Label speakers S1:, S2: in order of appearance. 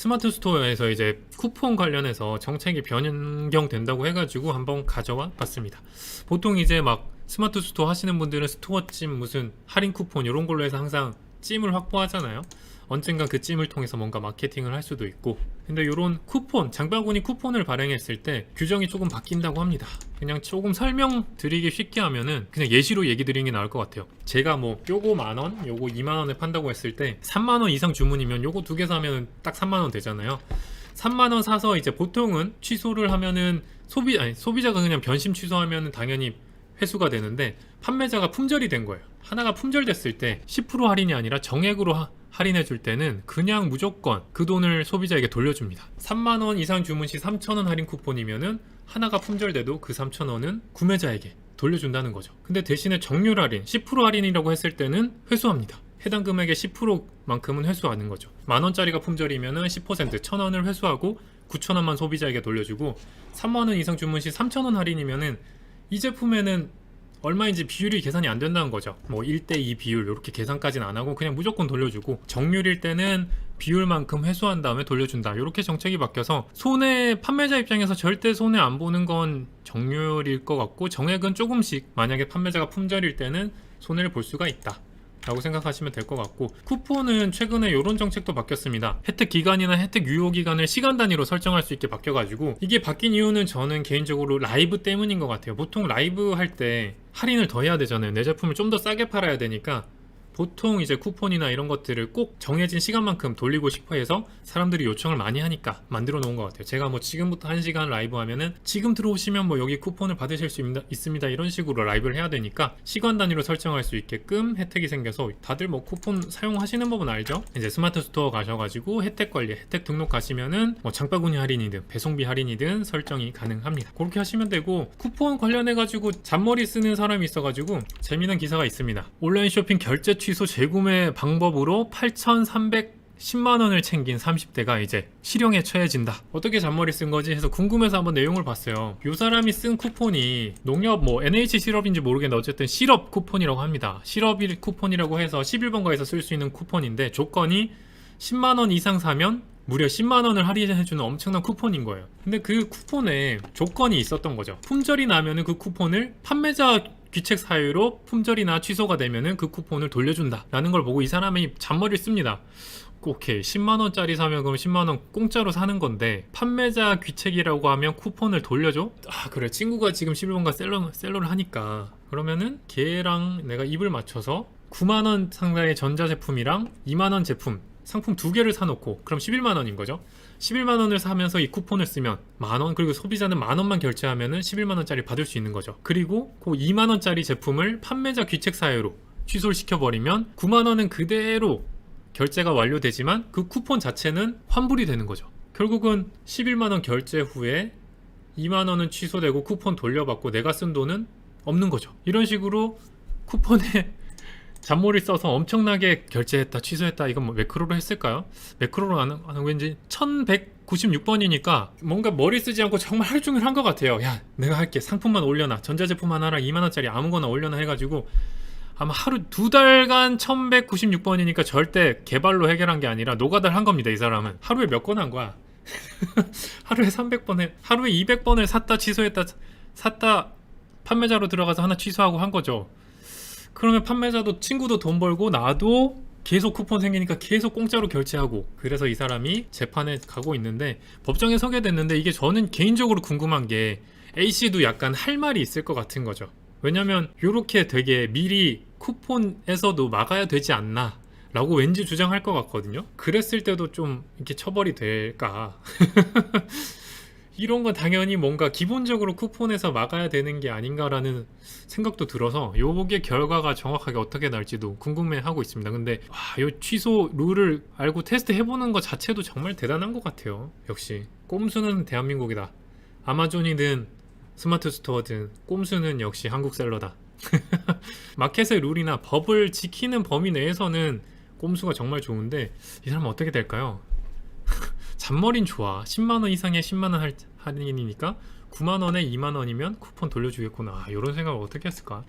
S1: 스마트 스토어에서 이제 쿠폰 관련해서 정책이 변경된다고 해가지고 한번 가져와 봤습니다. 보통 이제 막 스마트 스토어 하시는 분들은 스토어찜 무슨 할인 쿠폰 이런 걸로 해서 항상 찜을 확보하잖아요. 언젠가 그 찜을 통해서 뭔가 마케팅을 할 수도 있고, 근데 이런 쿠폰, 장바구니 쿠폰을 발행했을 때 규정이 조금 바뀐다고 합니다. 그냥 조금 설명드리기 쉽게 하면은 그냥 예시로 얘기 드리는 게 나을 것 같아요. 제가 뭐 요거 만원, 요거 2만원에 판다고 했을 때 3만원 이상 주문이면 요거 두 개 사면은 딱 3만원 되잖아요. 3만원 사서 이제 보통은 취소를 하면은 소비자가 그냥 변심 취소하면은 당연히 회수가 되는데, 판매자가 품절이 된 거예요. 하나가 품절됐을 때 10% 할인이 아니라 정액으로 할인해 줄 때는 그냥 무조건 그 돈을 소비자에게 돌려줍니다. 3만원 이상 주문 시 3,000원 할인 쿠폰이면은 하나가 품절돼도 그 3,000원은 구매자에게 돌려준다는 거죠. 근데 대신에 정률 할인, 10% 할인이라고 했을 때는 회수합니다. 해당 금액의 10%만큼은 회수하는 거죠. 만원짜리가 품절이면은 10% 1,000원을 회수하고 9,000원만 소비자에게 돌려주고, 3만원 이상 주문 시 3,000원 할인이면은 이 제품에는 얼마인지 비율이 계산이 안 된다는 거죠. 뭐 1대2 비율 이렇게 계산까지는 안 하고 그냥 무조건 돌려주고, 정률일 때는 비율만큼 회수한 다음에 돌려준다. 이렇게 정책이 바뀌어서 판매자 입장에서 절대 손해 안 보는 건 정률일 것 같고, 정액은 조금씩 만약에 판매자가 품절일 때는 손해를 볼 수가 있다 라고 생각하시면 될 것 같고, 쿠폰은 최근에 이런 정책도 바뀌었습니다. 혜택 기간이나 혜택 유효 기간을 시간 단위로 설정할 수 있게 바뀌어가지고, 이게 바뀐 이유는 저는 개인적으로 라이브 때문인 것 같아요. 보통 라이브 할 때 할인을 더 해야 되잖아요. 내 제품을 좀 더 싸게 팔아야 되니까 보통 이제 쿠폰이나 이런 것들을 꼭 정해진 시간만큼 돌리고 싶어 해서 사람들이 요청을 많이 하니까 만들어 놓은 것 같아요. 제가 뭐 지금부터 1시간 라이브 하면은 지금 들어오시면 뭐 여기 쿠폰을 받으실 수 있습니다 이런 식으로 라이브를 해야 되니까 시간 단위로 설정할 수 있게끔 혜택이 생겨서, 다들 뭐 쿠폰 사용하시는 법은 알죠? 이제 스마트 스토어 가셔가지고 혜택 관리, 혜택 등록 가시면은 뭐 장바구니 할인이든 배송비 할인이든 설정이 가능합니다. 그렇게 하시면 되고, 쿠폰 관련해가지고 잔머리 쓰는 사람이 있어가지고 재미난 기사가 있습니다. 온라인 쇼핑 결제 취소 재구매 방법으로 8,310만원을 챙긴 30대가 이제 실형에 처해진다. 어떻게 잔머리 쓴 거지 해서 궁금해서 한번 내용을 봤어요. 요 사람이 쓴 쿠폰이 농협 뭐 NH 실업인지 모르겠는데 어쨌든 실업 쿠폰이라고 합니다. 실업 쿠폰이라고 해서 11번가에서 쓸 수 있는 쿠폰인데, 조건이 10만원 이상 사면 무려 10만원을 할인해주는 엄청난 쿠폰인 거예요. 근데 그 쿠폰에 조건이 있었던 거죠. 품절이 나면은 그 쿠폰을 판매자 귀책 사유로 품절이나 취소가 되면은 그 쿠폰을 돌려준다 라는 걸 보고 이 사람이 잔머리를 씁니다. 오케이, 10만원짜리 사면 그럼 10만원 공짜로 사는 건데 판매자 귀책이라고 하면 쿠폰을 돌려줘? 아 그래, 친구가 지금 11번가 셀러를 하니까 그러면은 걔랑 내가 입을 맞춰서 9만원 상당의 전자제품이랑 2만원 제품 상품 두 개를 사놓고, 그럼 11만원인 거죠. 11만원을 사면서 이 쿠폰을 쓰면 만원, 그리고 소비자는 만원만 결제하면은 11만원짜리 받을 수 있는 거죠. 그리고 그 2만원짜리 제품을 판매자 귀책 사유로 취소를 시켜버리면 9만원은 그대로 결제가 완료되지만 그 쿠폰 자체는 환불이 되는 거죠. 결국은 11만원 결제 후에 2만원은 취소되고 쿠폰 돌려받고 내가 쓴 돈은 없는 거죠. 이런 식으로 쿠폰에 잔머리 써서 엄청나게 결제했다 취소했다. 이건 뭐 매크로로 했을까요? 매크로로 하는 왠지 1196번이니까 뭔가 머리 쓰지 않고 정말 하루 종일 한 것 같아요. 야 내가 할게, 상품만 올려놔, 전자제품 하나랑 2만원짜리 아무거나 올려놔 해가지고 아마 하루 2달간 1196번이니까 절대 개발로 해결한 게 아니라 노가다를 한 겁니다. 이 사람은 하루에 몇 건 한 거야? 하루에 300번 하루에 200번을 샀다 취소했다 샀다 판매자로 들어가서 하나 취소하고 한 거죠. 그러면 판매자도, 친구도 돈 벌고 나도 계속 쿠폰 생기니까 계속 공짜로 결제하고, 그래서 이 사람이 재판에 가고 있는데 법정에 서게 됐는데, 이게 저는 개인적으로 궁금한 게 A씨도 약간 할 말이 있을 것 같은 거죠. 왜냐면 요렇게 되게 미리 쿠폰에서도 막아야 되지 않나 라고 왠지 주장할 것 같거든요. 그랬을 때도 좀 이렇게 처벌이 될까? 이런 건 당연히 뭔가 기본적으로 쿠폰에서 막아야 되는 게 아닌가라는 생각도 들어서 요게 결과가 정확하게 어떻게 날지도 궁금해하고 있습니다. 근데 요 취소 룰을 알고 테스트 해보는 것 자체도 정말 대단한 것 같아요. 역시 꼼수는 대한민국이다. 아마존이든 스마트 스토어든 꼼수는 역시 한국셀러다. 마켓의 룰이나 법을 지키는 범위 내에서는 꼼수가 정말 좋은데 이 사람은 어떻게 될까요? 잔머리는 좋아. 10만원 이상의 10만원 할인이니까 9만원에 2만원이면 쿠폰 돌려주겠구나. 이런 생각을 어떻게 했을까?